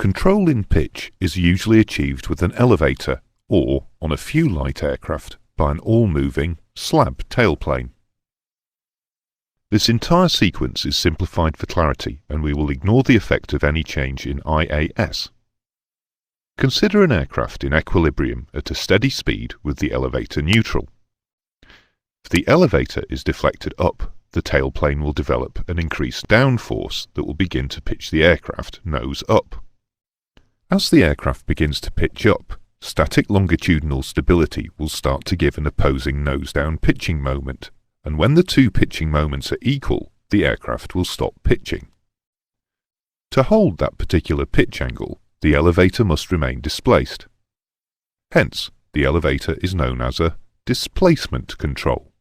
Control in pitch is usually achieved with an elevator or, on a few light aircraft, by an all-moving slab tailplane. This entire sequence is simplified for clarity, and we will ignore the effect of any change in IAS. Consider an aircraft in equilibrium at a steady speed with the elevator neutral. If the elevator is deflected up, the tailplane will develop an increased downforce that will begin to pitch the aircraft nose up. As the aircraft begins to pitch up, static longitudinal stability will start to give an opposing nose-down pitching moment, and when the two pitching moments are equal, the aircraft will stop pitching. To hold that particular pitch angle, the elevator must remain displaced. Hence, the elevator is known as a displacement control.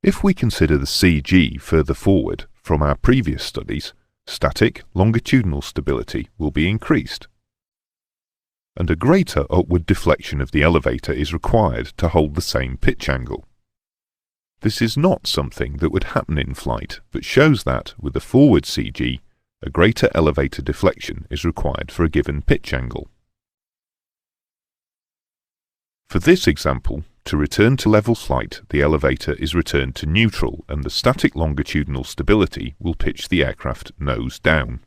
If we consider the CG further forward from our previous studies, static longitudinal stability will be increased, and a greater upward deflection of the elevator is required to hold the same pitch angle. This is not something that would happen in flight, but shows that, with a forward CG, a greater elevator deflection is required for a given pitch angle. For this example, to return to level flight, the elevator is returned to neutral and the static longitudinal stability will pitch the aircraft nose down.